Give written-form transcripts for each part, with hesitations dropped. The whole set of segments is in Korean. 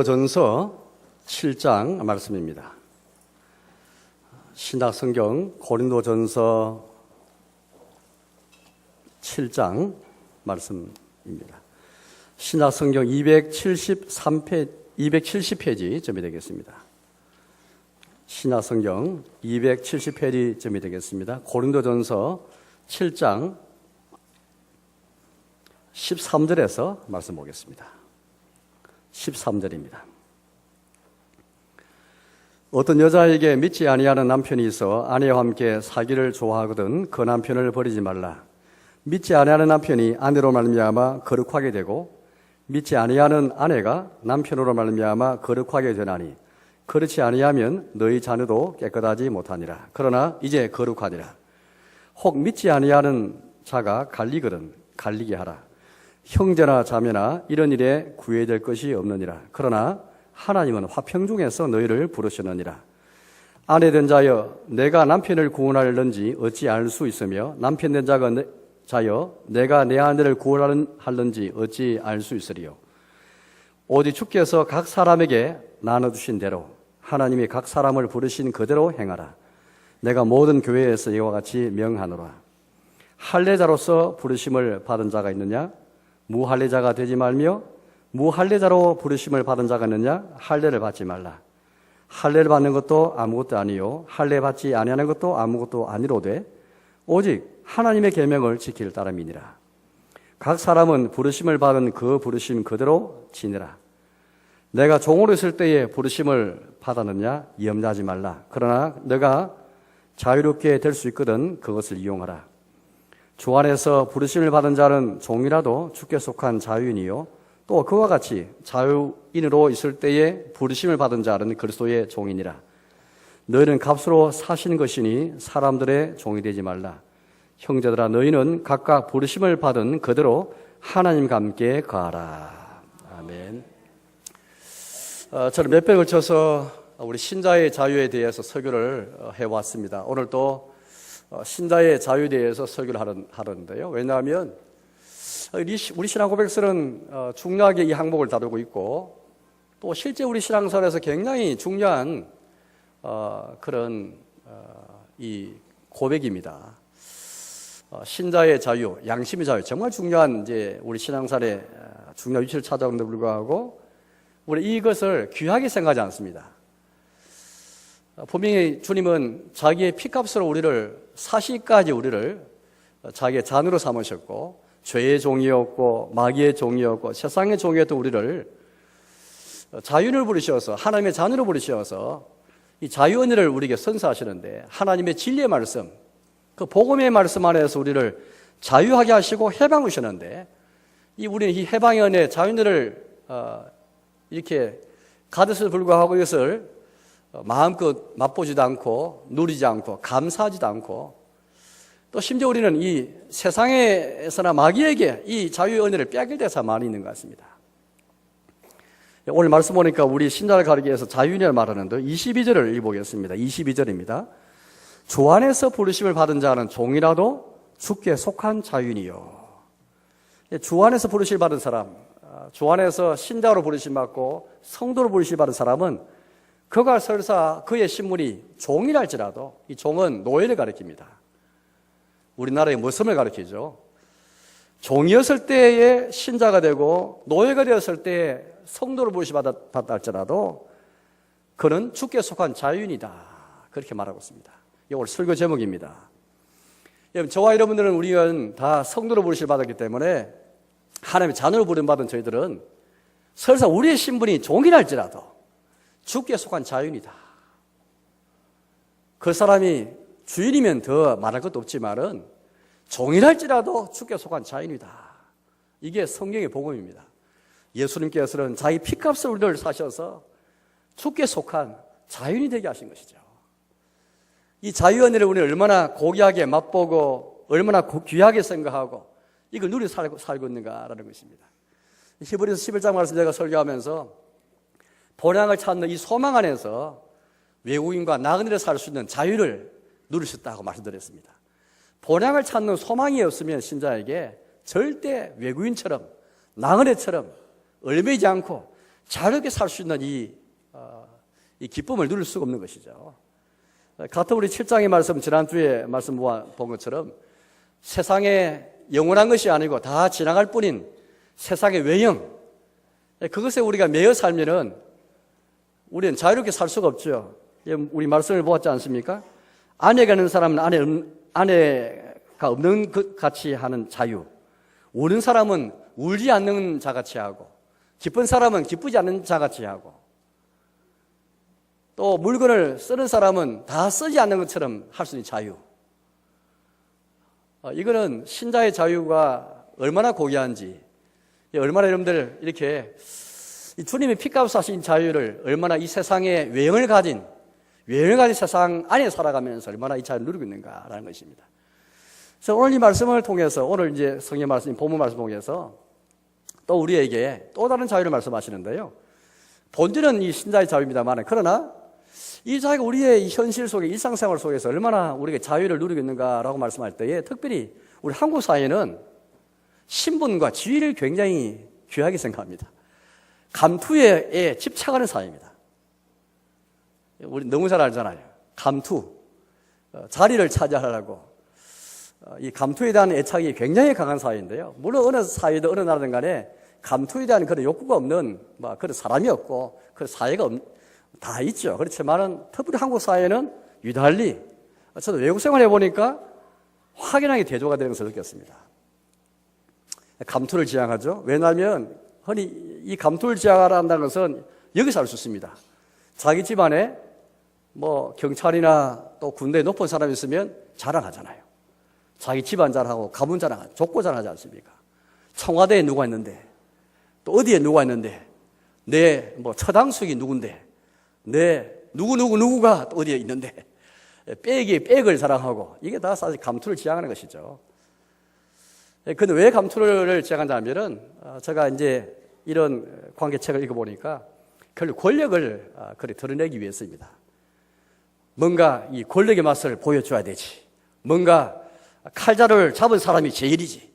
전서 7장 말씀입니다. 신약성경 고린도전서 7장 말씀입니다. 신약성경 270페이지쯤이 되겠습니다. 신약성경 270페이지쯤이 되겠습니다. 고린도전서 7장 13절에서 말씀 보겠습니다. 13절입니다. 어떤 여자에게 믿지 아니하는 남편이 있어 아내와 함께 사기를 좋아하거든 그 남편을 버리지 말라. 믿지 아니하는 남편이 아내로 말미암아 거룩하게 되고 믿지 아니하는 아내가 남편으로 말미암아 거룩하게 되나니 그렇지 아니하면 너희 자녀도 깨끗하지 못하니라. 그러나 이제 거룩하니라. 혹 믿지 아니하는 자가 갈리거든 갈리게 하라. 형제나 자매나 이런 일에 구애될 것이 없느니라. 그러나 하나님은 화평 중에서 너희를 부르셨느니라. 아내된 자여 내가 남편을 구원하려는지 어찌 알 수 있으며 남편된 자여 내가 내 아내를 구원하려는지 어찌 알 수 있으리요. 오직 주께서 각 사람에게 나눠주신 대로 하나님이 각 사람을 부르신 그대로 행하라. 내가 모든 교회에서 이와 같이 명하노라. 할례자로서 부르심을 받은 자가 있느냐? 무할례자가 되지 말며 무할례자로 부르심을 받은 자가 있느냐? 할례를 받지 말라. 할례를 받는 것도 아무것도 아니요 할례 받지 아니하는 것도 아무것도 아니로되 오직 하나님의 계명을 지킬 따름이니라. 각 사람은 부르심을 받은 그 부르심 그대로 지내라. 내가 종으로 있을 때에 부르심을 받았느냐? 염려하지 말라. 그러나 내가 자유롭게 될 수 있거든 그것을 이용하라. 주 안에서 부르심을 받은 자는 종이라도 주께 속한 자유인이요 또 그와 같이 자유인으로 있을 때에 부르심을 받은 자는 그리스도의 종이니라. 너희는 값으로 사신 것이니 사람들의 종이 되지 말라. 형제들아 너희는 각각 부르심을 받은 그대로 하나님과 함께 가라. 아멘. 저는 몇 번 걸쳐서 우리 신자의 자유에 대해서 설교를 해왔습니다. 오늘 또 신자의 자유에 대해서 설교를 하는데요. 왜냐하면 우리 신앙고백서는 중요하게 이 항목을 다루고 있고 또 실제 우리 신앙생활에서 굉장히 중요한 그런 이 고백입니다. 신자의 자유, 양심의 자유 정말 중요한 이제 우리 신앙생활의 중요한 위치를 차지하는데 불구하고 우리 이것을 귀하게 생각하지 않습니다. 분명히 주님은 자기의 피값으로 우리를 사시까지 우리를 자기의 자녀로 삼으셨고 죄의 종이었고 마귀의 종이었고 세상의 종이었던 우리를 자유인을 부르셔서 하나님의 자녀로 부르셔서 이 자유 은혜를 우리에게 선사하시는데 하나님의 진리의 말씀 그 복음의 말씀 안에서 우리를 자유하게 하시고 해방을 주셨는데 우리는 이 해방의 은혜 자유인을 이렇게 가졌음에도 불구하고 이것을 마음껏 맛보지도 않고 누리지 않고 감사하지도 않고 또 심지어 우리는 이 세상에서나 마귀에게 이 자유의 은혜를 빼앗길 때가 많이 있는 것 같습니다. 오늘 말씀 보니까 우리 신자를 가리기 위해서 자유인을 말하는데 22절을 읽어보겠습니다. 22절입니다. 주 안에서 부르심을 받은 자는 종이라도 주께 속한 자유인이요. 주 안에서 부르심을 받은 사람, 주 안에서 신자로 부르심 받고 성도로 부르심 받은 사람은 그가 설사 그의 신분이 종이랄지라도 이 종은 노예를 가리킵니다. 우리나라의 머슴을 가리키죠. 종이었을 때에 신자가 되고 노예가 되었을 때에 성도로 부르심 받았다 할지라도 그는 주께 속한 자유인이다. 그렇게 말하고 있습니다. 이게 오늘 설교 제목입니다. 여러분, 저와 여러분들은 우리는 다 성도로 부르심 받았기 때문에 하나님의 자녀로 부름 받은 저희들은 설사 우리의 신분이 종이랄지라도 주께 속한 자유인이다. 그 사람이 주인이면 더 말할 것도 없지만은 종이랄지라도 주께 속한 자유인이다. 이게 성경의 복음입니다. 예수님께서는 자기 피값을 우리를 사셔서 주께 속한 자유인이 되게 하신 것이죠. 이 자유 은혜를 우리는 얼마나 고귀하게 맛보고 얼마나 귀하게 생각하고 이걸 누리 살고 있는가라는 것입니다. 히브리서 11장 말씀 제가 설교하면서 본향을 찾는 이 소망 안에서 외국인과 나그네로 살 수 있는 자유를 누리셨다고 말씀드렸습니다. 본향을 찾는 소망이 없으면 신자에게 절대 외국인처럼 나그네처럼 얼매이지 않고 자유롭게 살 수 있는 이 기쁨을 누릴 수가 없는 것이죠. 같은 우리 7장의 말씀, 지난주에 말씀 본 것처럼 세상에 영원한 것이 아니고 다 지나갈 뿐인 세상의 외형, 그것에 우리가 매여 살면은 우리는 자유롭게 살 수가 없죠. 우리 말씀을 보았지 않습니까? 아내가 있는 사람은 아내가 없는 것 같이 하는 자유, 우는 사람은 울지 않는 자같이 하고, 기쁜 사람은 기쁘지 않는 자같이 하고, 또 물건을 쓰는 사람은 다 쓰지 않는 것처럼 할 수 있는 자유. 이거는 신자의 자유가 얼마나 고귀한지, 얼마나 여러분들 이렇게 주님이 피값을 하신 자유를 얼마나 이 세상의 외형을 가진 세상 안에 살아가면서 얼마나 이 자유를 누리고 있는가라는 것입니다. 그래서 오늘 이 말씀을 통해서, 오늘 이제 성경 말씀, 본문 말씀 통해서 또 우리에게 또 다른 자유를 말씀하시는데요. 본질은 이 신자의 자유입니다만, 그러나 이 자유가 우리의 현실 속에, 일상생활 속에서 얼마나 우리가 자유를 누리고 있는가라고 말씀할 때에, 특별히 우리 한국 사회는 신분과 지위를 굉장히 귀하게 생각합니다. 감투에 집착하는 사회입니다. 우리 너무 잘 알잖아요. 감투, 자리를 차지하려고 이 감투에 대한 애착이 굉장히 강한 사회인데요. 물론 어느 사회든 어느 나라든 간에 감투에 대한 그런 욕구가 없는 그런 사람이 없고 그런 사회가 다 있죠. 그렇지만은 특별히 한국 사회는 유달리, 저도 외국 생활해 보니까 확연하게 대조가 되는 것을 느꼈습니다. 감투를 지향하죠. 왜냐하면 흔히 이 감투를 지향한다는 것은 여기서 알 수 있습니다. 자기 집안에 경찰이나 또 군대에 높은 사람이 있으면 자랑하잖아요. 자기 집안 자랑하고 가문 자랑하고 족보 자랑하지 않습니까? 청와대에 누가 있는데, 또 어디에 누가 있는데, 내 처당숙이 누군데, 내 누구가 또 어디에 있는데, 백을 자랑하고, 이게 다 사실 감투를 지향하는 것이죠. 근데 왜 감투를 지향한다면은, 제가 이제 이런 관계책을 읽어보니까 결국 권력을 드러내기 위해서입니다. 뭔가 이 권력의 맛을 보여줘야 되지. 뭔가 칼자루를 잡은 사람이 제일이지.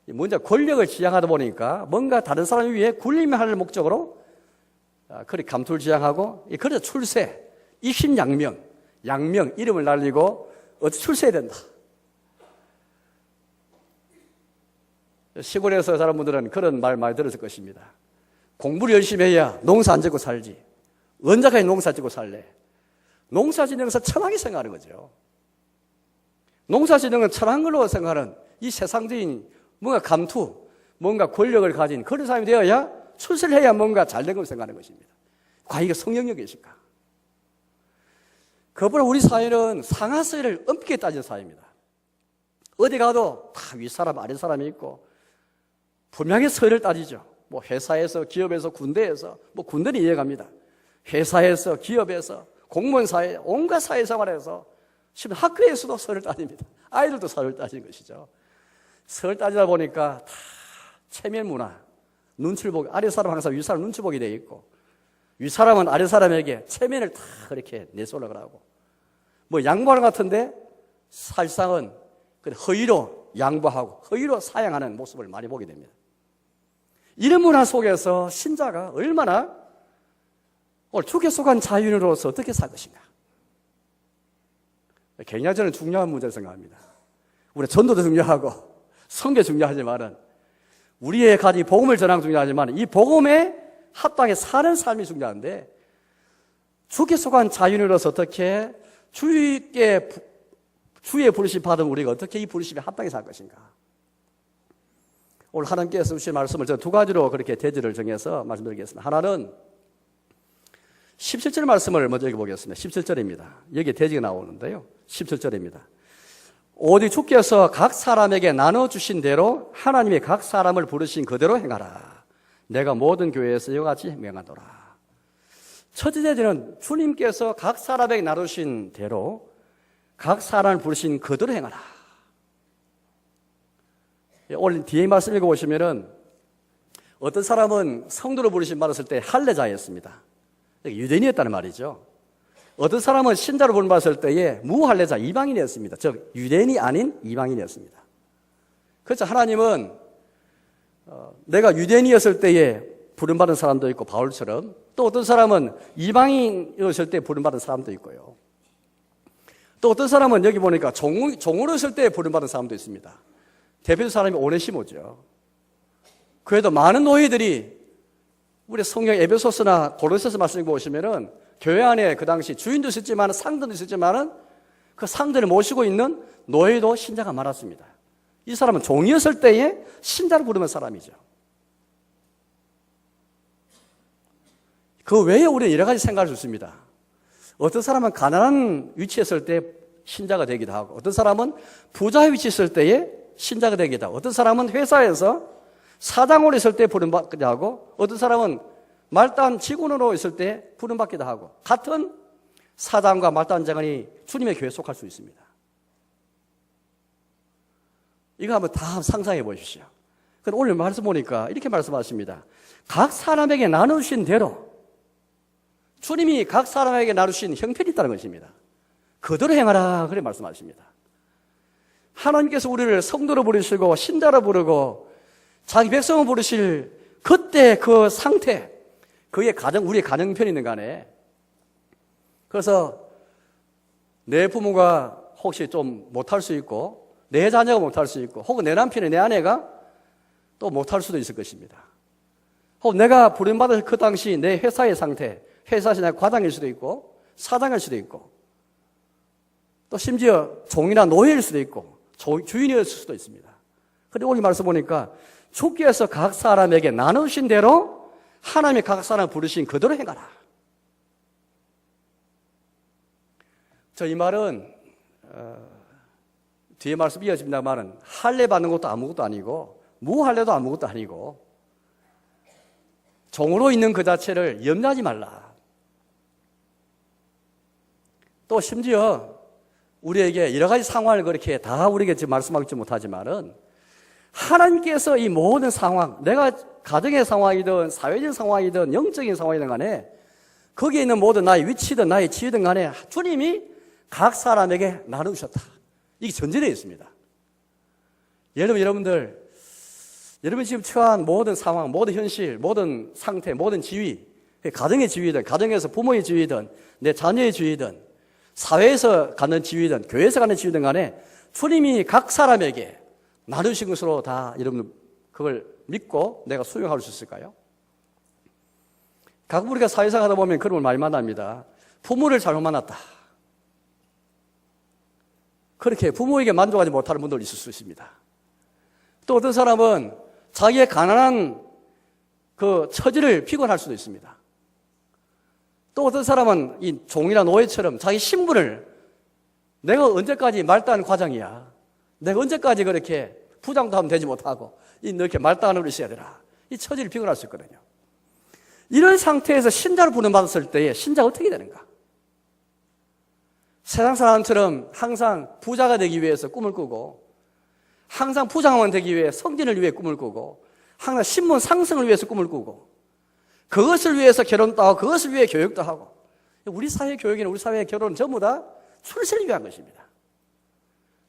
먼저 권력을 지향하다 보니까 뭔가 다른 사람을 위해 군림할 목적으로 감투를 지향하고, 그래서 출세, 입신양명, 이름을 날리고 출세해야 된다. 시골에서 사는 분들은 그런 말 많이 들었을 것입니다. 공부를 열심히 해야 농사 안 짓고 살지. 언제까지 농사 짓고 살래? 농사 짓는 것은 천하게 생각하는 거죠. 농사 짓는 건 천한 걸로 생각하는 이 세상적인 뭔가 감투, 뭔가 권력을 가진 그런 사람이 되어야, 출세를 해야 뭔가 잘된 걸 생각하는 것입니다. 과연 이게 성령력이실까? 그보다 우리 사회는 상하수를 엄격히 따지는 사회입니다. 어디 가도 다 윗사람, 아랫사람이 있고, 분명히 서열을 따지죠. 회사에서, 기업에서, 군대에서, 군대는 이해갑니다. 회사에서, 기업에서, 공무원 사회, 온갖 사회생활에서, 심지어 학교에서도 서열을 따집니다. 아이들도 서열을 따지는 것이죠. 서열 따지다 보니까 다 체면 문화, 눈치를 보기, 아랫사람 항상 윗사람 눈치 보게 되어 있고, 윗사람은 아랫사람에게 체면을 다 그렇게 내쏠려고 하고, 양보하는 것 같은데 사실상은 허위로 양보하고 허위로 사양하는 모습을 많이 보게 됩니다. 이런 문화 속에서 신자가 얼마나 오늘 주께 속한 자유인으로서 어떻게 살 것인가? 굉장히 저는 중요한 문제를 생각합니다. 우리 전도도 중요하고 선교 중요하지만은, 우리의 가진 복음을 전하는 게 중요하지만 이 복음에 합당해 사는 삶이 중요한데, 주께 속한 자유인으로서 어떻게 주의 부르심 받은 우리가 어떻게 이 부르심에 합당해 살 것인가? 오늘 하나님께서 주신 말씀을 저 두 가지로 그렇게 대지를 정해서 말씀드리겠습니다. 하나는 17절 말씀을 먼저 읽어보겠습니다. 17절입니다. 여기에 대지가 나오는데요. 17절입니다. 오직 주께서 각 사람에게 나눠주신 대로 하나님이 각 사람을 부르신 그대로 행하라. 내가 모든 교회에서 이와 같이 명하노라. 첫째 대지는 주님께서 각 사람에게 나눠주신 대로 각 사람을 부르신 그대로 행하라. 오늘 뒤에 말씀 읽어보시면은 어떤 사람은 성도로 부르심 받았을 때 할례자였습니다. 유대인이었다는 말이죠. 어떤 사람은 신자로 부름 받았을 때에 무할례자, 이방인이었습니다. 즉 유대인이 아닌 이방인이었습니다. 그래서 하나님은 내가 유대인이었을 때에 부름받은 사람도 있고 바울처럼, 또 어떤 사람은 이방인이었을 때 부름받은 사람도 있고요. 또 어떤 사람은 여기 보니까 종으로였을 때 부름받은 사람도 있습니다. 대표 사람이 오네시모죠. 그래도 많은 노예들이 우리 성경 에베소서나 고린도서 말씀 보시면은 교회 안에 그 당시 주인도 있었지만 상들도 있었지만은 그 상들을 모시고 있는 노예도 신자가 많았습니다. 이 사람은 종이었을 때에 신자를 부르는 사람이죠. 그 외에 우리는 여러 가지 생각할 수 있습니다. 어떤 사람은 가난한 위치에 있을 때 신자가 되기도 하고, 어떤 사람은 부자의 위치에 있을 때에 신자가 되기도 하고, 어떤 사람은 회사에서 사장으로 있을 때 부름받기도 하고, 어떤 사람은 말단 직원으로 있을 때 부름받기도 하고, 같은 사장과 말단 장관이 주님의 교회에 속할 수 있습니다. 이거 한번 다 상상해 보십시오. 그런데 오늘 말씀 보니까 이렇게 말씀하십니다. 각 사람에게 나누신 대로, 주님이 각 사람에게 나누신 형편이 있다는 것입니다. 그대로 행하라, 그렇게 말씀하십니다. 하나님께서 우리를 성도로 부르시고 신자로 부르고 자기 백성을 부르실 그때 그 상태, 그게 우리의 가정편이든 간에, 그래서 내 부모가 혹시 좀 못할 수 있고, 내 자녀가 못할 수 있고, 혹은 내 남편이, 내 아내가 또 못할 수도 있을 것입니다. 혹은 내가 부름받을 그 당시 내 회사의 상태, 회사에서 내가 과장일 수도 있고, 사장일 수도 있고, 또 심지어 종이나 노예일 수도 있고, 주인이었을 수도 있습니다. 그런데 오늘 말씀 보니까 주께서 각 사람에게 나누신 대로 하나님이 각 사람을 부르신 그대로 행하라. 저 이 말은 뒤에 말씀 이어집니다만은 할례 받는 것도 아무것도 아니고 무할례도 아무것도 아니고 종으로 있는 그 자체를 염려하지 말라. 또 심지어 우리에게 여러 가지 상황을 그렇게 다 우리에게 지금 말씀하지 못하지만은 하나님께서 이 모든 상황, 내가 가정의 상황이든 사회적 상황이든 영적인 상황이든 간에 거기에 있는 모든 나의 위치든 나의 지위든 간에 주님이 각 사람에게 나누셨다. 이게 전제되어 있습니다. 여러분이 지금 처한 모든 상황, 모든 현실, 모든 상태, 모든 지위, 가정의 지위든, 가정에서 부모의 지위든, 내 자녀의 지위든, 사회에서 갖는 지위든, 교회에서 갖는 지위든 간에 주님이 각 사람에게 나누신 것으로 다 여러분 그걸 믿고 내가 수용할 수 있을까요? 가끔 우리가 사회생활 하다 보면 그런 걸 많이 만납니다. 부모를 잘못 만났다. 그렇게 부모에게 만족하지 못하는 분들 있을 수 있습니다. 또 어떤 사람은 자기의 가난한 그 처지를 피곤할 수도 있습니다. 또 어떤 사람은 이 종이나 노예처럼 자기 신분을 내가 언제까지 말단 과장이야. 내가 언제까지 그렇게 부장도 하면 되지 못하고 이렇게 말단으로 있어야 되나. 이 처지를 피곤할 수 있거든요. 이런 상태에서 신자를 부름받았을 때에 신자가 어떻게 되는가? 세상 사람처럼 항상 부자가 되기 위해서 꿈을 꾸고 항상 부장만 되기 위해 성진을 위해 꿈을 꾸고 항상 신분 상승을 위해서 꿈을 꾸고 그것을 위해서 결혼도 하고 그것을 위해 교육도 하고 우리 사회 교육이나 우리 사회의 결혼은 전부 다 출세를 위한 것입니다.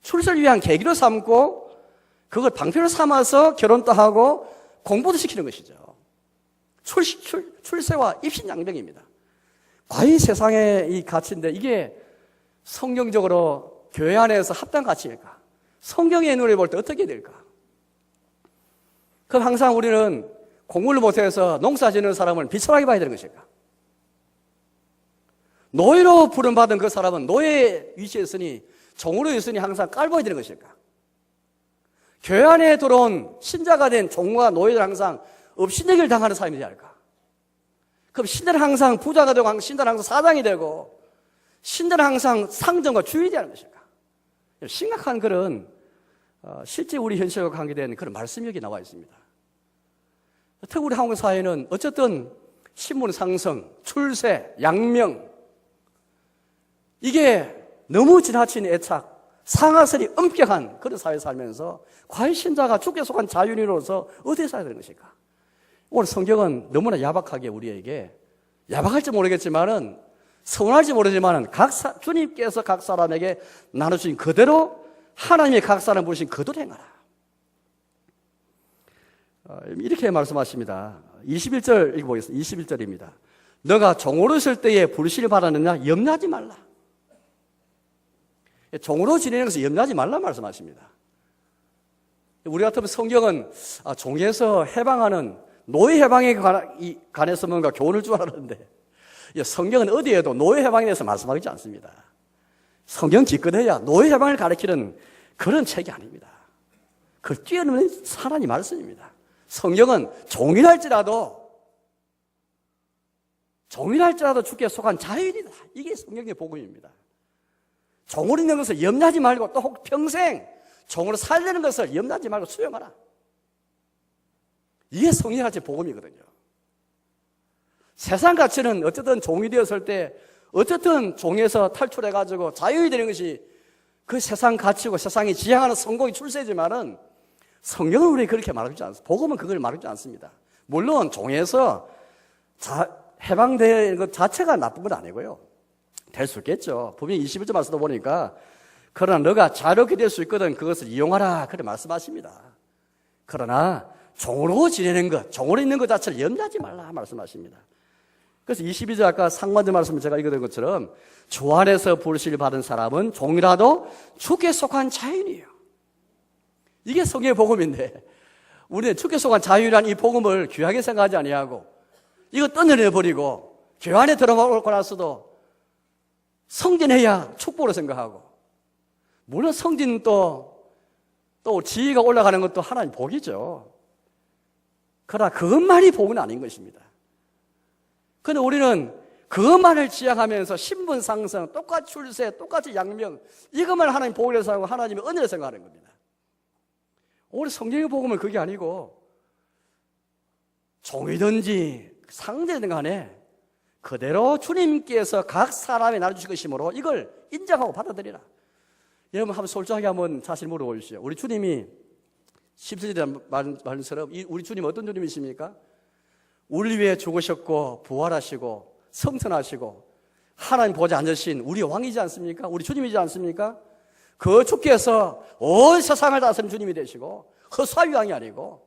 출세를 위한 계기로 삼고 그걸 방편으로 삼아서 결혼도 하고 공부도 시키는 것이죠. 출세와 입신양명입니다. 과연 세상의 이 가치인데 이게 성경적으로 교회 안에서 합당한 가치일까? 성경의 눈에 볼 때 어떻게 될까? 그럼 항상 우리는 공부를 못해서 농사 짓는 사람을 비천하게 봐야 되는 것일까? 노예로 부름받은 그 사람은 노예 위치에 있으니 종으로 있으니 항상 깔보야 되는 것일까? 교회 안에 들어온 신자가 된 종과 노예들 항상 업신여기를 당하는 사람이 되지 않을까? 그럼 신자는 항상 부자가 되고 신자는 항상 사장이 되고 신자는 항상 상정과 주인이 되는 것일까? 심각한 그런 실제 우리 현실과 관계된 그런 말씀이 여기 나와 있습니다. 특히 우리 한국 사회는 어쨌든 신분 상승, 출세, 양명 이게 너무 지나친 애착, 상하설이 엄격한 그런 사회에 살면서 과연 신자가 주께 속한 자유인으로서 어떻게 살아야 되는 것일까? 오늘 성경은 너무나 야박하게 우리에게 야박할지 모르겠지만은 서운할지 모르지만은 주님께서 각 사람에게 나눠주신 그대로 하나님의 각 사람 부르신 그대로 행하라. 이렇게 말씀하십니다. 21절 읽어보겠습니다. 21절입니다. 너가 종으로 있을 때에 불신을 받았느냐? 염려하지 말라. 종으로 지내는 것을 염려하지 말라 말씀하십니다. 우리 같으면 성경은 종에서 해방하는 노예 해방에 관해서 뭔가 교훈을 줄 알았는데 성경은 어디에도 노예 해방에 대해서 말씀하지 않습니다. 성경 기껏해야 노예 해방을 가르치는 그런 책이 아닙니다. 그 뛰어넘는 하나님 말씀입니다. 성경은 종이랄지라도 주께 속한 자유인이다. 이게 성경의 복음입니다. 종으로 있는 것을 염려하지 말고 또 혹 평생 종으로 살려는 것을 염려하지 말고 수용하라. 이게 성경의 복음이거든요. 세상 가치는 어쨌든 종이 되었을 때 어쨌든 종에서 탈출해가지고 자유이 되는 것이 그 세상 가치고 세상이 지향하는 성공의 출세지만은 성경은 우리 그렇게 말하지 않습니다. 복음은 그걸 말하지 않습니다. 물론 종에서 해방되는 것 자체가 나쁜 건 아니고요. 될 수 있겠죠. 분명히 21절 말씀도 보니까 그러나 너가 자유롭게 될 수 있거든 그것을 이용하라 그렇게 말씀하십니다. 그러나 종으로 지내는 것, 종으로 있는 것 자체를 염려하지 말라 말씀하십니다. 그래서 22절 아까 상반절 말씀을 제가 읽어드린 것처럼 주 안에서 부르심을 받은 사람은 종이라도 주께 속한 자유인이에요. 이게 성경의 복음인데 우리는 주께 속한 자유라는 이 복음을 귀하게 생각하지 아니하고 이거 떠내려버리고 교회 안에 들어가고 나서도 성진해야 축복으로 생각하고 물론 성진 또 지위가 올라가는 것도 하나님 복이죠. 그러나 그것만이 복은 아닌 것입니다. 그런데 우리는 그것만을 지향하면서 신분 상승, 똑같이 출세, 똑같이 양명 이것만 하나님 복이라고 생각하고 하나님의 은혜를 생각하는 겁니다. 오늘 성경의 복음은 그게 아니고 종이든지 상대든 간에 그대로 주님께서 각 사람에 나눠주실 것이므로 이걸 인정하고 받아들이라. 여러분 한번 솔직하게 한번 자신 물어보십시오. 우리 주님이 17절에 말처럼 우리 주님 어떤 주님이십니까? 우리 위해 죽으셨고 부활하시고 성천하시고 하나님 보좌에 앉으신 우리 왕이지 않습니까? 우리 주님이지 않습니까? 그 주께서 온 세상을 다스리는 주님이 되시고 허수아비 왕이 아니고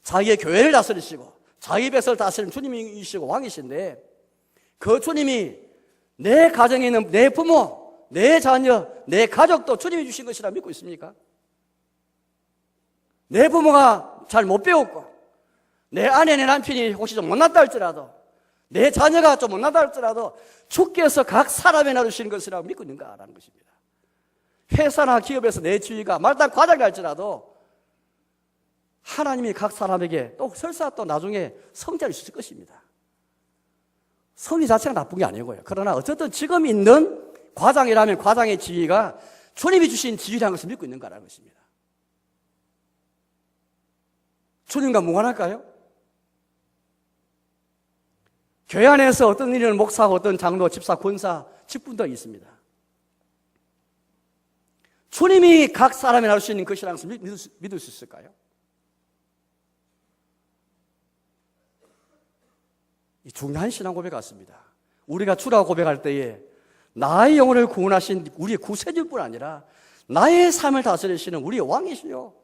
자기의 교회를 다스리시고 자기 백성을 다스리는 주님이시고 왕이신데 그 주님이 내 가정에 있는 내 부모, 내 자녀, 내 가족도 주님이 주신 것이라 믿고 있습니까? 내 부모가 잘 못 배웠고 내 아내, 내 남편이 혹시 좀 못났다 할지라도 내 자녀가 좀 못났다 할지라도 주께서 각 사람에 나누시는 것이라고 믿고 있는가라는 것입니다. 회사나 기업에서 내 지위가 말단 과장이 할지라도 하나님이 각 사람에게 또 설사 또 나중에 성자를 주실 것입니다. 성리 자체가 나쁜 게 아니고요. 그러나 어쨌든 지금 있는 과장이라면 과장의 지위가 주님이 주신 지위라는 것을 믿고 있는가라는 것입니다. 주님과 무관할까요? 교회 안에서 어떤 일은 목사하고 어떤 장로, 집사, 권사, 직분 등이 있습니다. 주님이 각 사람에 나올 수 있는 것이라는 것을 믿을 수 있을까요? 이 중요한 신앙 고백 같습니다. 우리가 주라고 고백할 때에 나의 영혼을 구원하신 우리의 구세주뿐 아니라 나의 삶을 다스리시는 우리의 왕이시요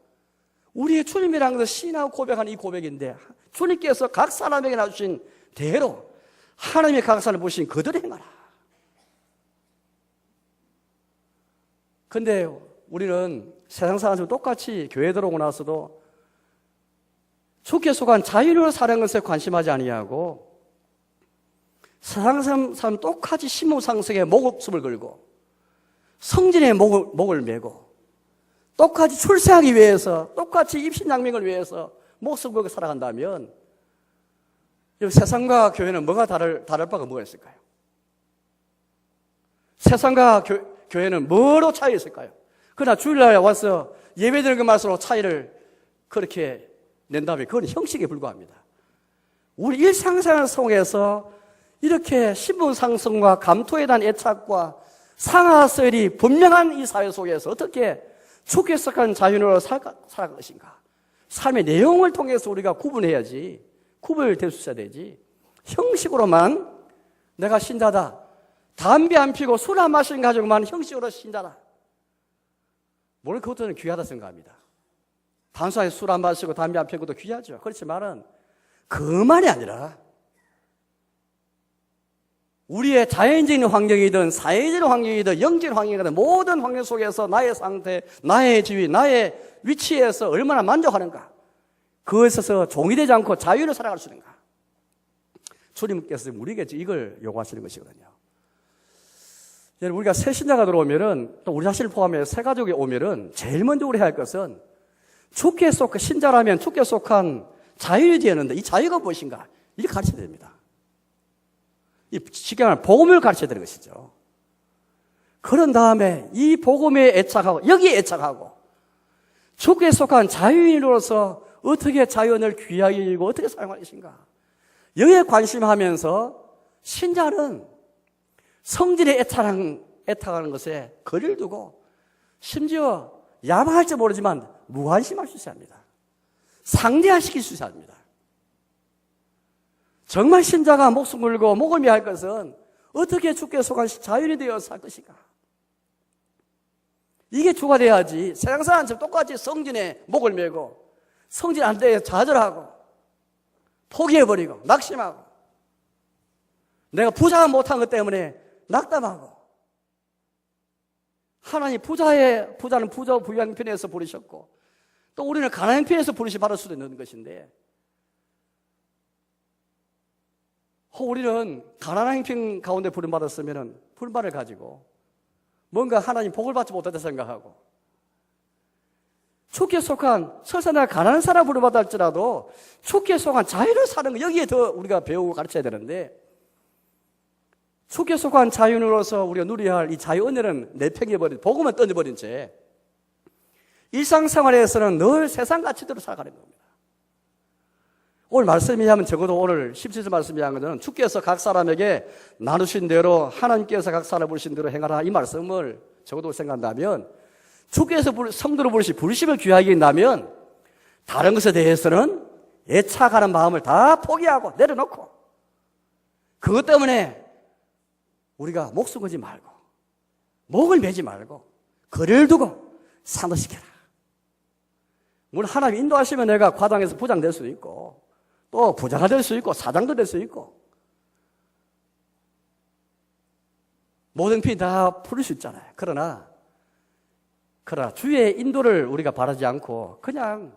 우리의 주님이라는 것을 신하고 고백하는 이 고백인데 주님께서 각 사람에게 놔주신 대로 하나님의 각 사람을 보신 그대로 행하라. 근데 우리는 세상 사람들 똑같이 교회 들어오고 나서도 주께 속한 자유로 사는 것에 관심하지 아니하고 세상 사람 똑같이 신분상승에 목숨을 걸고 성진의 목을 메고 똑같이 출세하기 위해서 똑같이 입신양명을 위해서 목숨을 걸고 살아간다면 세상과 교회는 뭐가 다를 바가 뭐가 있을까요? 세상과 교회는 뭐로 차이 있을까요? 그러나 주일날에 와서 예배드리는 것만으로 차이를 그렇게 낸다면 그건 형식에 불과합니다. 우리 일상생활 속에서 이렇게 신분 상승과 감토에 대한 애착과 상하설이 분명한 이 사회 속에서 어떻게 주께 속한 자유로 살아갈 것인가? 삶의 내용을 통해서 우리가 구분해야지, 구별될 수 있어야 되지. 형식으로만 내가 신자다, 담배 안 피고 술 안 마시는 가족만 형식으로 신자다. 물론 그것도 귀하다 생각합니다. 단순하게 술 안 마시고 담배 안 피는 것도 귀하죠. 그렇지만은 그만이 아니라 우리의 자연적인 환경이든 사회적인 환경이든 영적인 환경이든 모든 환경 속에서 나의 상태, 나의 지위, 나의 위치에서 얼마나 만족하는가, 그것에 있어서 종이 되지 않고 자유를 살아갈 수 있는가. 주님께서 우리에게 이걸 요구하시는 것이거든요. 우리가 새 신자가 들어오면은, 또 우리 자신을 포함해 새 가족이 오면은 제일 먼저 우리 해야 할 것은 주께 속한 신자라면 주께 속한 자유에 되는데 이 자유가 무엇인가, 이렇게 가르쳐야 됩니다. 이 쉽게 말하면 복음을 가르쳐야 되는 것이죠. 그런 다음에 이 복음에 애착하고 여기에 애착하고 주께 속한 자유인으로서 어떻게 자연을 귀하게 여기고 어떻게 사용할 것인가, 여기에 관심하면서 신자는 성질에 애착하는 것에 거리를 두고 심지어 야망할지 모르지만 무관심할 수 있어야 합니다. 상대화시킬 수 있어야 합니다. 정말 신자가 목숨 걸고 목을 매할 것은 어떻게 주께 속한 자연이 되어서 살 것인가. 이게 주가 돼야지 세상 사람처럼 똑같이 성진에 목을 매고 성진 안 돼 좌절하고 포기해버리고 낙심하고 내가 부자가 못한 것 때문에 낙담하고, 하나님 부자는 부자 부유한 편에서 부르셨고 또 우리는 가난한 편에서 부르시 받을 수도 있는 것인데, 우리는 가난한 편 가운데 부름받았으면 부름받을 가지고 뭔가 하나님 복을 받지 못했다 생각하고, 주께 속한 설사 내가 가난한 사람 부름받아 할지라도 주께 속한 자유를 사는 거, 여기에 더 우리가 배우고 가르쳐야 되는데, 주께 속한 자유인으로서 우리가 누려야 할 이 자유 은혜는 내팽개버린, 복음은 던져버린 채 일상생활에서는 늘 세상 가치대로 살아가는 겁니다. 오늘 말씀이 하면 적어도 오늘 17절 말씀이 한 것은 주께서 각 사람에게 나누신 대로 하나님께서 각 사람을 부르신 대로 행하라, 이 말씀을 적어도 생각한다면, 주께서 성도로 부르심을 귀하게 여긴다면 다른 것에 대해서는 애착하는 마음을 다 포기하고 내려놓고, 그것 때문에 우리가 목숨 걸지 말고 목을 매지 말고 거리를 두고 산도시켜라. 물론 하나님 인도하시면 내가 과당에서 부장 될 수도 있고 또 부자가 될 수 있고 사장도 될 수 있고 모든 필 다 풀릴 수 있잖아요. 그러나 주의 인도를 우리가 바라지 않고 그냥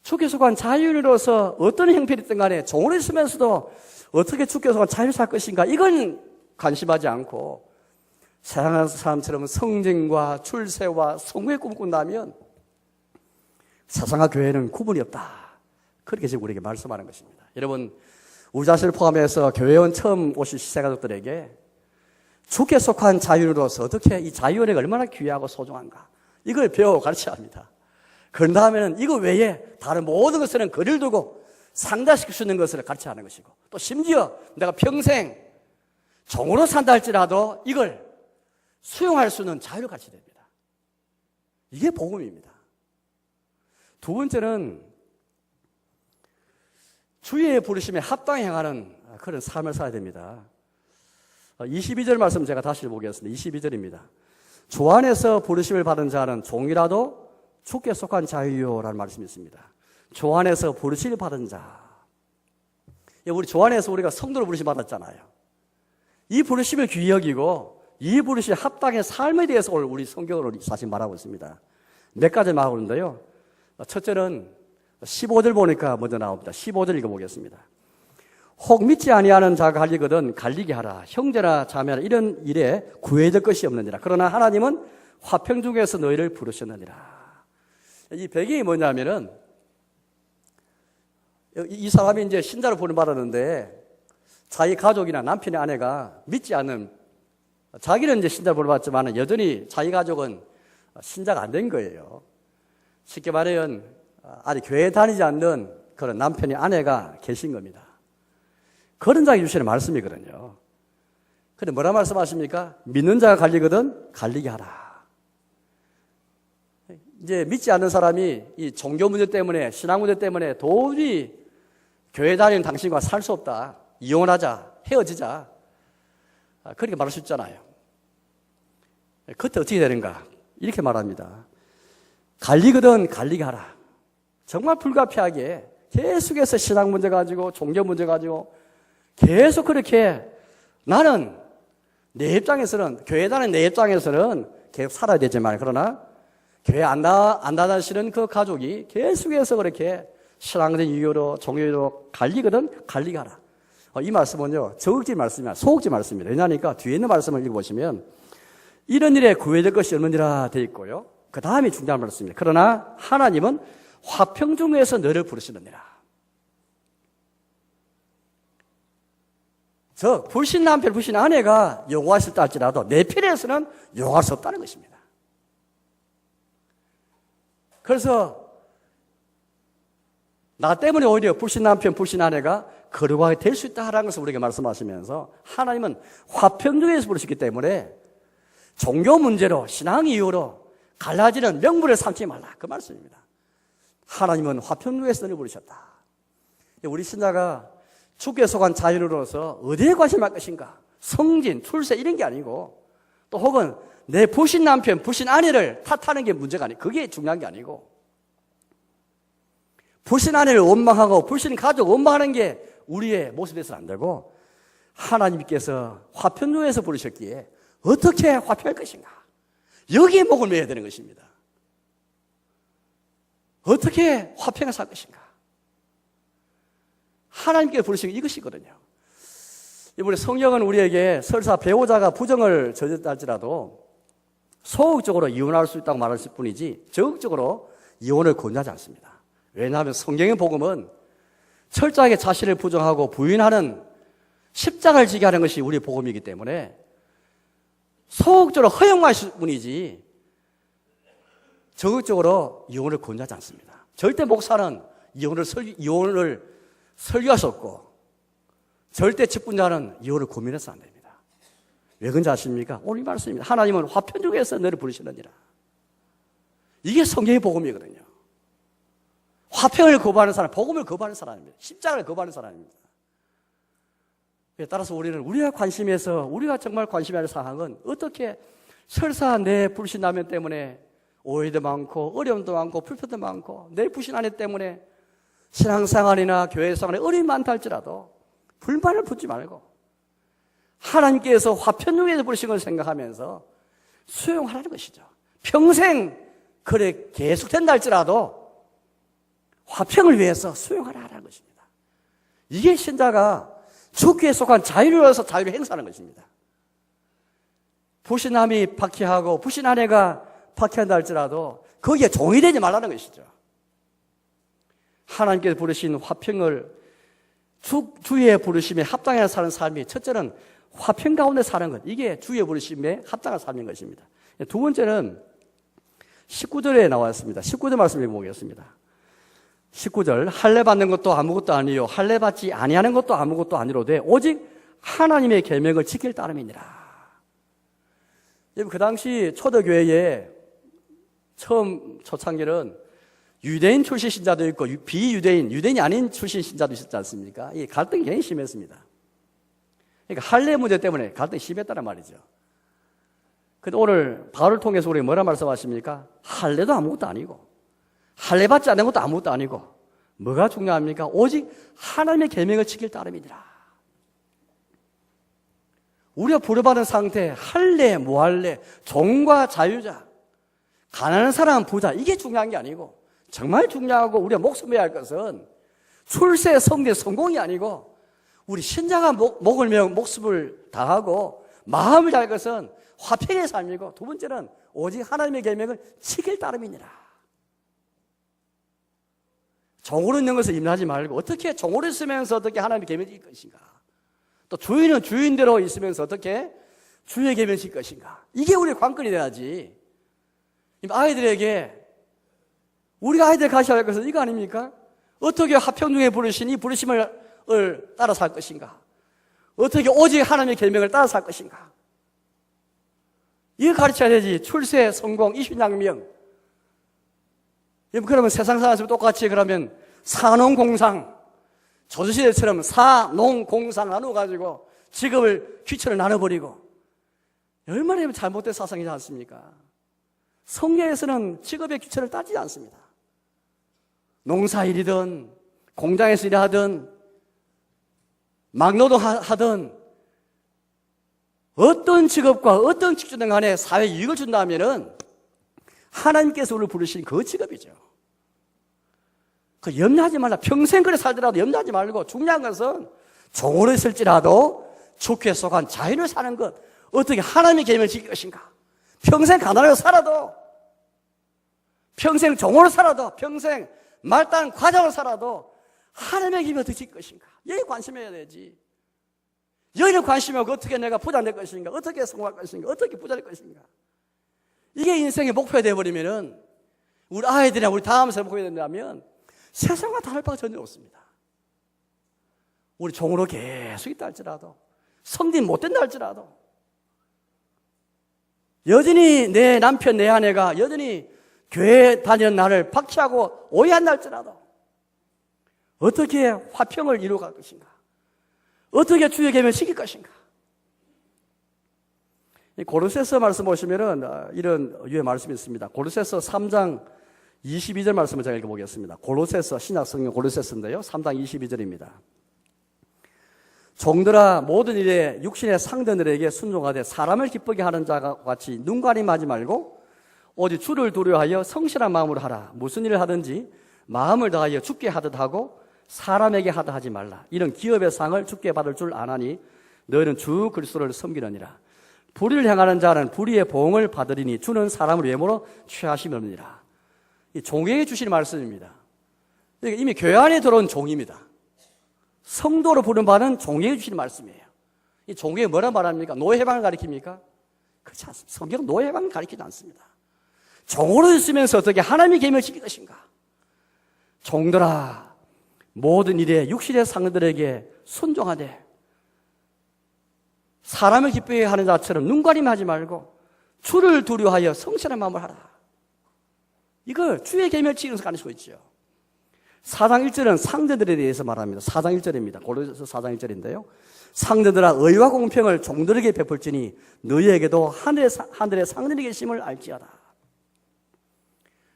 주께 속한 자유인으로서 어떤 형편이든 간에 종으로 있으면서도 어떻게 주께 속한 자유를 살 것인가, 이건 관심하지 않고 세상 사람처럼 성쟁과 출세와 성공의 꿈을 꾼다면 세상과 교회는 구분이 없다. 그렇게 지금 우리에게 말씀하는 것입니다. 여러분, 우리 자신을 포함해서 교회원 처음 오실 시세가족들에게 주께 속한 자유인으로서 어떻게 이 자유은혜가 얼마나 귀하고 소중한가, 이걸 배워 가르쳐야 합니다. 그런 다음에는 이거 외에 다른 모든 것에는 거리를 두고 상대시킬 수 있는 것을 가르쳐야 하는 것이고, 또 심지어 내가 평생 종으로 산다 할지라도 이걸 수용할 수 있는 자유를 가르쳐야 됩니다. 이게 복음입니다. 두 번째는 주의 부르심에 합당히 행하는 그런 삶을 살아야 됩니다. 22절 말씀 제가 다시 보겠습니다. 22절입니다. 주 안에서 부르심을 받은 자는 종이라도 주께 속한 자유요라는 말씀이 있습니다. 주 안에서 부르심을 받은 자. 우리 주 안에서 우리가 성도로 부르심 받았잖아요. 이 부르심을 귀히 여기고 이 부르심 합당의 삶에 대해서 오늘 우리 성경으로 사실 말하고 있습니다. 몇 가지 말하고 있는데요. 첫째는 15절 보니까 먼저 나옵니다. 15절 읽어보겠습니다. 혹 믿지 아니하는 자가 갈리거든 갈리게 하라. 형제나 자매나 이런 일에 구애될 것이 없느니라. 그러나 하나님은 화평 중에서 너희를 부르셨느니라. 이 배경이 뭐냐면은 이 사람이 이제 신자로 부름받았는데 자기 가족이나 남편의 아내가 믿지 않는, 자기는 이제 신자로 부름받았지만 여전히 자기 가족은 신자가 안 된 거예요. 쉽게 말하면 아직 교회에 다니지 않는 그런 남편의 아내가 계신 겁니다. 그런 자에게 주시는 말씀이거든요. 근데 뭐라 말씀하십니까? 믿는 자가 갈리거든 갈리게 하라. 이제 믿지 않는 사람이 이 종교 문제 때문에, 신앙 문제 때문에 도저히 교회 다니는 당신과 살 수 없다, 이혼하자, 헤어지자, 그렇게 말할 수 있잖아요. 그때 어떻게 되는가? 이렇게 말합니다. 갈리거든 갈리게 하라. 정말 불가피하게 계속해서 신앙 문제 가지고 종교 문제 가지고 계속 그렇게 나는 내 입장에서는 교회다는 내 입장에서는 계속 살아야 되지만 그러나 교회 안 나가시는 그 가족이 계속해서 그렇게 신앙적인 이유로 종교로 갈리거든 갈리게 하라. 이 말씀은요 저극지 말씀이야 소극지 말씀입니다. 왜냐하니까 뒤에 있는 말씀을 읽어보시면 이런 일에 구해질 것이 없느니라 되어 있고요. 그 다음이 중요한 말씀입니다. 그러나 하나님은 화평 중에서 너를 부르시느니라. 즉 불신 남편 불신 아내가 용서할 수 있다 할지라도 내 편에서는 용서할 수 없다는 것입니다. 그래서 나 때문에 오히려 불신 남편 불신 아내가 거룩하게 될 수 있다라는 것을 우리에게 말씀하시면서 하나님은 화평 중에서 부르시기 때문에 종교 문제로 신앙 이유로 갈라지는 명분을 삼지 말라 그 말씀입니다. 하나님은 화평 중에서 너를 부르셨다. 우리 신자가 주께 속한 자유로서 어디에 관심할 것인가? 성진, 출세 이런 게 아니고 또 혹은 내 불신 남편, 불신 아내를 탓하는 게 문제가 아니고 그게 중요한 게 아니고 불신 아내를 원망하고 불신 가족 원망하는 게 우리의 모습에서는 안 되고 하나님께서 화평 중에서 부르셨기에 어떻게 화평할 것인가? 여기에 목을 매야 되는 것입니다. 어떻게 화평을 살 것인가? 하나님께 부르신 이것이거든요. 이번에 성경은 우리에게 설사 배우자가 부정을 저질렀다 할지라도 소극적으로 이혼할 수 있다고 말할 뿐이지 적극적으로 이혼을 권유하지 않습니다. 왜냐하면 성경의 복음은 철저하게 자신을 부정하고 부인하는 십자가를 지게 하는 것이 우리의 복음이기 때문에 소극적으로 허용할 뿐이지 적극적으로 이혼을 권유하지 않습니다. 절대 목사는 이혼을 설교할 수 없고 절대 직분자는 이혼을 고민해서 안 됩니다. 왜 그런지 아십니까? 오늘 이 말씀입니다. 하나님은 화평 중에서 너를 부르시느니라. 이게 성경의 복음이거든요. 화평을 거부하는 사람, 복음을 거부하는 사람입니다. 십자가를 거부하는 사람입니다. 따라서 우리는 우리가 관심에서 우리가 정말 관심할 사항은 어떻게 설사 내 불신 남편 때문에 오해도 많고 어려움도 많고 불편도 많고 내 불신 아내 때문에 신앙생활이나 교회생활에 어려움이 많다 할지라도 불만을 품지 말고 하나님께서 화평 중에서 부르신 걸 생각하면서 수용하라는 것이죠. 평생 그래 계속된다 할지라도 화평을 위해서 수용하라는 것입니다. 이게 신자가 주께 속한 자유로워서 자유를 행사하는 것입니다. 불신남이 박해하고 불신 아내가 박해한다 할지라도 거기에 종이 되지 말라는 것이죠. 하나님께서 부르신 화평을 주의 부르심에 합당하여 사는 삶이 첫째는 화평 가운데 사는 것. 이게 주의 부르심에 합당한 삶인 것입니다. 두 번째는 19절에 나왔습니다. 19절 말씀 읽어보겠습니다. 19절 할례 받는 것도 아무것도 아니요 할례 받지 아니하는 것도 아무것도 아니로되 오직 하나님의 계명을 지킬 따름이니라. 그 당시 초대교회에 처음 초창기는 유대인 출신 신자도 있고 유대인이 아닌 출신 신자도 있었지 않습니까? 이 갈등이 굉장히 심했습니다. 그러니까 할례 문제 때문에 갈등이 심했다는 말이죠. 근데 오늘 바울을 통해서 우리 뭐라 말씀하십니까? 할례도 아무것도 아니고 할례 받지 않는 것도 아무것도 아니고 뭐가 중요합니까? 오직 하나님의 계명을 지킬 따름이니라. 우리가 부르받은 상태, 할례, 무할례, 종과 자유자, 가난한 사람, 부자, 이게 중요한 게 아니고 정말 중요하고 우리가 목숨해야 할 것은 출세, 성대, 성공이 아니고 우리 신자가 목을 메어 목숨을 다하고 마음을 다할 것은 화평의 삶이고 두 번째는 오직 하나님의 계명을 지킬 따름이니라. 종으로 있는 것을 임하지 말고 어떻게 종으로 있으면서 어떻게 하나님의 계명을 지킬 것인가. 또 주인은 주인대로 있으면서 어떻게 주의 계명을 지킬 것인가. 이게 우리의 관건이 돼야지. 아이들에게 우리가 아이들 가셔야 할 것은 이거 아닙니까? 어떻게 화평 중에 부르신 이 부르심을 따라 살 것인가? 어떻게 오직 하나님의 계명을 따라 살 것인가? 이거 가르쳐야 되지. 출세, 성공, 이신양명. 그러면 세상 사람들 똑같이 그러면 사농공상, 조선시대처럼 사농공상 나눠가지고 직업을 귀천을 나눠버리고 얼마나 잘못된 사상이지 않습니까? 성경에서는 직업의 귀천을 따지지 않습니다. 농사일이든 공장에서 일하든 막노동하든 어떤 직업과 어떤 직종든 간에 사회에 이익을 준다면은 하나님께서 우리를 부르신 그 직업이죠. 그 염려하지 말라. 평생 그래 살더라도 염려하지 말고, 중요한 것은 종으로 있을지라도 주께 속한 자유를 사는 것, 어떻게 하나님의 계명을 지킬 것인가. 평생 가난하게 살아도, 평생 종으로 살아도, 평생 말단 과장으로 살아도 하나님의 계명을 어떻게 지킬 것인가. 여기 관심해야 되지. 여기를 관심하고 어떻게 내가 부자 될 것인가, 어떻게 성공할 것인가, 어떻게 부자 될 것인가. 이게 인생의 목표가 되어버리면은, 우리 아이들이나 우리 다음 세대 목표가 된다면 세상과 다를 바가 전혀 없습니다. 우리 종으로 계속 있다 할지라도, 성님 못 된다 할지라도, 여전히 내 남편, 내 아내가 여전히 교회 다니는 나를 박해하고 오해한다 할지라도 어떻게 화평을 이루어갈 것인가, 어떻게 주의 계명을 지킬 것인가. 고로새서 말씀 보시면은 이런 유의 말씀이 있습니다. 고로새서 3장 22절 말씀을 제가 읽어보겠습니다. 고로새서, 신약성경 고로새서인데요, 3장 22절입니다. 종들아, 모든 일에 육신의 상대들에게 순종하되 사람을 기쁘게 하는 자가 같이 눈가림하지 말고 오직 주를 두려워하여 성실한 마음으로 하라. 무슨 일을 하든지 마음을 다하여 주께 하듯 하고 사람에게 하듯 하지 말라. 이런 기업의 상을 주께 받을 줄 아나니 너희는 주 그리스도를 섬기느니라. 불의를 행하는 자는 불의의 보응을 받으리니 주는 사람을 외모로 취하심이 없느니라. 이 종에게 주신 말씀입니다. 이미 교회 안에 들어온 종입니다. 성도로 부른 바는 종에게 주신 말씀이에요. 이 종에게 뭐라 말합니까? 노예 해방을 가리킵니까? 그렇지 않습니다. 성경은 노예 해방을 가리키지 않습니다. 종으로 있으면서 어떻게 하나님의 계명을 지킬 것인가? 종들아, 모든 일에 육신의 상들에게 순종하되 사람을 기쁘게 하는 자처럼 눈가림하지 말고 주를 두려워하여 성실한 마음을 하라. 이걸 주의 계명을 지키면서 가릴 수 있죠. 4장 1절은 상대들에 대해서 말합니다. 4장 1절입니다. 고로새서 4장 1절인데요. 상대들아, 의와 공평을 종들에게 베풀지니 너희에게도 하늘의 상전이 계심을 알지어다.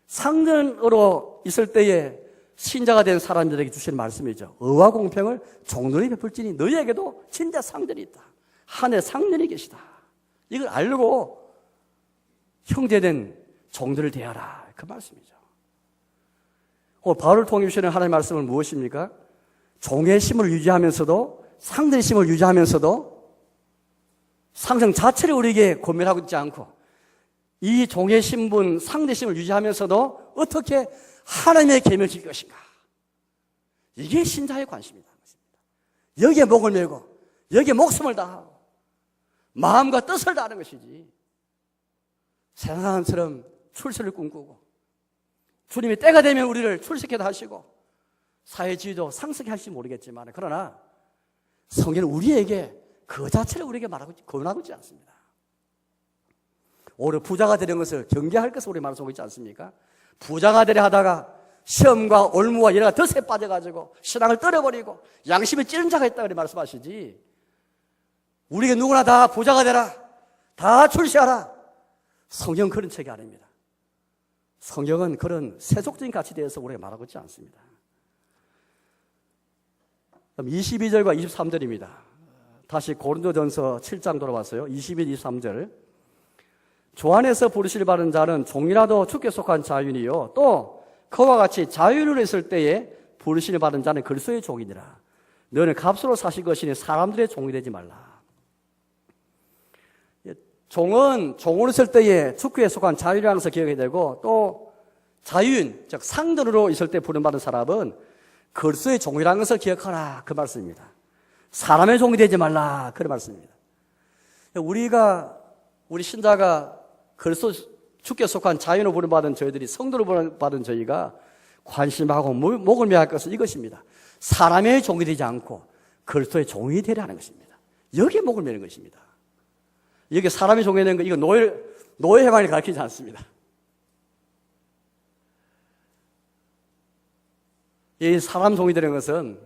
상전으로 있을 때에 신자가 된 사람들에게 주신 말씀이죠. 의와 공평을 종들에게 베풀지니 너희에게도 진짜 상전이 있다. 하늘의 상전이 계시다. 이걸 알고 형제된 종들을 대하라. 그 말씀이죠. 바울을 통해 주시는 하나님의 말씀은 무엇입니까? 종의 심을 유지하면서도, 상대의 심을 유지하면서도 상정 자체를 우리에게 고민하고 있지 않고 이 종의 신분, 상대의 심을 유지하면서도 어떻게 하나님의 계명을 지킬 것인가. 이게 신자의 관심이다. 여기에 목을 메고 여기에 목숨을 다하고 마음과 뜻을 다하는 것이지, 세상 사람처럼 출세를 꿈꾸고 주님이 때가 되면 우리를 출세케도 하시고 사회 지위도 상승케 할지 모르겠지만, 그러나 성경은 우리에게 그 자체를 우리에게 권하고 있지 않습니다. 오히려 부자가 되는 것을 경계할 것을 우리 말하고 있지 않습니까? 부자가 되려 하다가 시험과 올무와 여러 가지 덫에 빠져가지고 신앙을 떨어버리고 양심이 찌른 자가 있다 그렇게 말씀하시지, 우리에게 누구나 다 부자가 되라, 다 출세하라. 성경은 그런 책이 아닙니다. 성경은 그런 세속적인 가치에 대해서 우리가 말하고 있지 않습니다. 22절과 23절입니다. 다시 고린도전서 7장 돌아왔어요. 21, 23절. 주 안에서 부르실 받은 자는 종이라도 주께 속한 자유니요, 또 그와 같이 자유를 했을 때에 부르심을 받은 자는 그리스도의 종이니라. 너는 값으로 사실 것이니 사람들의 종이 되지 말라. 종은 종으로 있을 때에 주께 속한 자유라는 것을 기억해야 되고, 또 자유인, 즉 상전으로 있을 때 부름받은 사람은 그리스도의 종이라는 것을 기억하라. 그 말씀입니다. 사람의 종이 되지 말라. 그런 말씀입니다. 우리 신자가 그리스도 주께 속한 자유로 부름받은 저희들이, 성도로 부름받은 저희가 관심하고 목을 매할 것은 이것입니다. 사람의 종이 되지 않고 그리스도의 종이 되려 하는 것입니다. 여기에 목을 매는 것입니다. 여기 사람이 종이 되는 거, 이거 노예 해방을 가르치지 않습니다. 이 사람 종이 되는 것은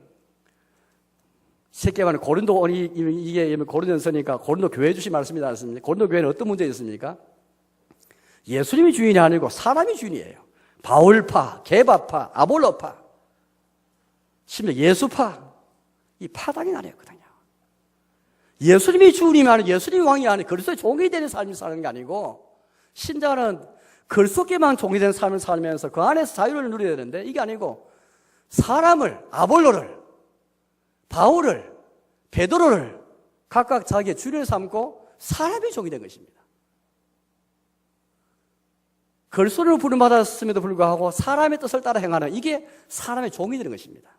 쉽게 말하면 고린도, 이게 고린도전서니까 고린도 교회 주신 말씀이지 않습니까? 고린도 교회는 어떤 문제가 있습니까? 예수님이 주인이 아니고 사람이 주인이에요. 바울파, 게바파, 아볼로파. 심지어 예수파, 이 파당이 나뉘었거든요. 예수님이 주님이 아니고 예수님이 왕이 아니고 그리스도의 종이 되는 삶을 사는 게 아니고, 신자는 그리스도께만 종이 된 삶을 살면서 그 안에서 자유를 누려야 되는데, 이게 아니고 사람을, 아볼로를, 바울을, 베드로를 각각 자기의 주를 삼고 사람의 종이 된 것입니다. 그리스도를 부름받았음에도 불구하고 사람의 뜻을 따라 행하는, 이게 사람의 종이 되는 것입니다.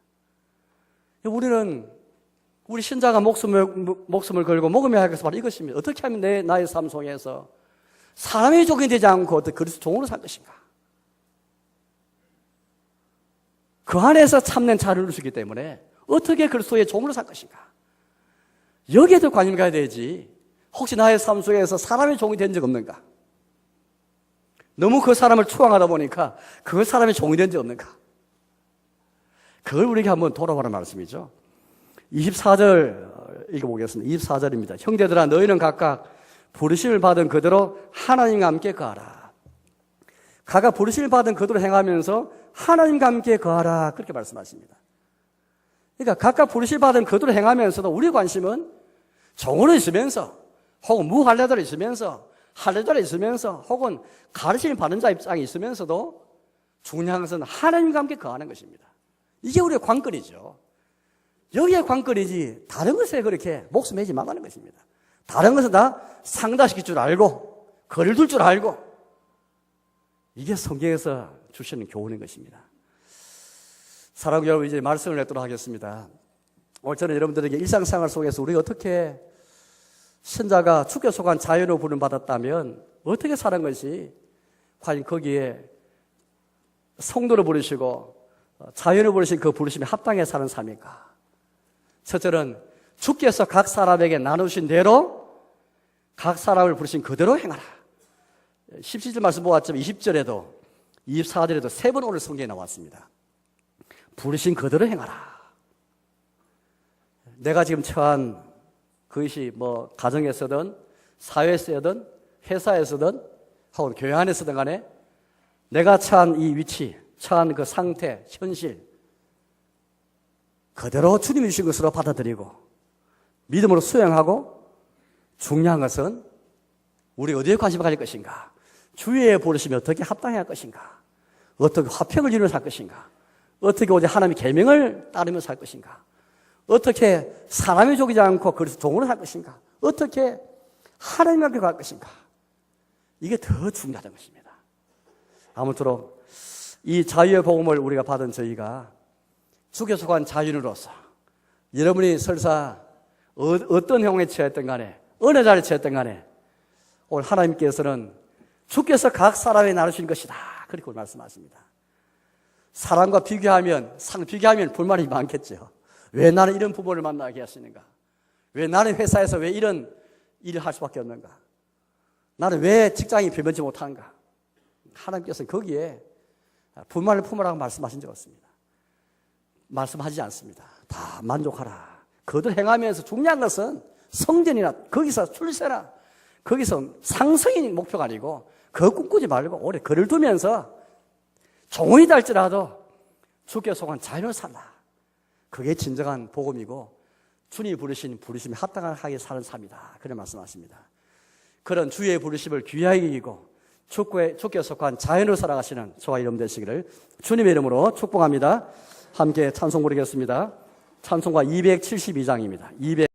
우리 신자가 목숨을 걸고 먹으며 할 것은 바로 이것입니다. 어떻게 하면 나의 삶 속에서 사람의 종이 되지 않고 어떻게 그리스도 종으로 살 것인가? 그 안에서 참된 자유를 누릴 수 있기 때문에 어떻게 그리스도의 종으로 살 것인가? 여기에 더 관심 가야 되지. 혹시 나의 삶 속에서 사람의 종이 된 적 없는가? 너무 그 사람을 추앙하다 보니까 그 사람의 종이 된 적 없는가? 그걸 우리에게 한번 돌아보라는 말씀이죠. 24절 읽어보겠습니다. 24절입니다. 형제들아, 너희는 각각 부르심을 받은 그대로 하나님과 함께 거하라. 각각 부르심을 받은 그대로 행하면서 하나님과 함께 거하라. 그렇게 말씀하십니다. 그러니까 각각 부르심을 받은 그대로 행하면서도 우리 관심은 종으로 있으면서, 혹은 무할례자로 있으면서, 할례자로 있으면서, 혹은 가르침을 받는 자 입장에 있으면서도 중요한 것은 하나님과 함께 거하는 것입니다. 이게 우리의 관건이죠. 여기에 관건이지 다른 것에 그렇게 목숨 매지 말라는 것입니다. 다른 것은 다 상다시킬 줄 알고 거리를 둘 줄 알고, 이게 성경에서 주시는 교훈인 것입니다. 사랑하는 여러분, 이제 말씀을 맺도록 하겠습니다. 오늘 저는 여러분들에게 일상생활 속에서 우리가 어떻게, 신자가 주께 속한 자유로 부름받았다면 어떻게 사는 것이 과연 거기에 성도를 부르시고 자유를 부르신 그 부르심에 합당해 사는 삶일까? 첫째는 주께서 각 사람에게 나누신 대로 각 사람을 부르신 그대로 행하라. 17절 말씀 보았지만 20절에도 24절에도 세 번 오늘 성경에 나왔습니다. 부르신 그대로 행하라. 내가 지금 처한 그것이 가정에서든 사회에서든 회사에서든 혹은 교회 안에서든 간에 내가 처한 이 위치, 처한 그 상태, 현실 그대로 주님이 주신 것으로 받아들이고 믿음으로 수행하고, 중요한 것은 우리 어디에 관심을 가질 것인가? 주의 부르시면 어떻게 합당해야 할 것인가? 어떻게 화평을 이루며 살 것인가? 어떻게 오직 하나님의 계명을 따르며 살 것인가? 어떻게 사람이 죽이지 않고 그리스도 종으로 살 것인가? 어떻게 하나님과 함께 갈 것인가? 이게 더 중요하다는 것입니다. 아무쪼록 이 자유의 복음을 우리가 받은 저희가 주께 속한 자유인으로서 여러분이 설사 어떤 형에 처했든 간에 어느 자리에 처했든 간에 오늘 하나님께서는 주께서 각 사람에 나누신 것이다, 그렇게 말씀하십니다. 사람과 비교하면 불만이 많겠죠. 왜 나는 이런 부모를 만나게 하시는가? 왜 나는 회사에서 왜 이런 일을 할 수밖에 없는가? 나는 왜 직장이 변변치 못하는가? 하나님께서는 거기에 불만을 품으라고 말씀하신 적 없습니다. 말씀하지 않습니다. 다 만족하라. 그들 행하면서 중요한 것은 성전이나 거기서 출세나 거기서 상승이 목표가 아니고 그거 꿈꾸지 말고 오래 거리를 두면서 종이 될지라도 주께 속한 자유를 살라. 그게 진정한 복음이고 주님이 부르신 부르심에 합당하게 사는 삶이다, 그런 말씀하십니다. 그런 주의 부르심을 귀하게 여기고 주께 속한 자연으로 살아가시는 저와 여러분 되시기를 주님의 이름으로 축복합니다. 함께 찬송 부르겠습니다. 찬송가 272장입니다.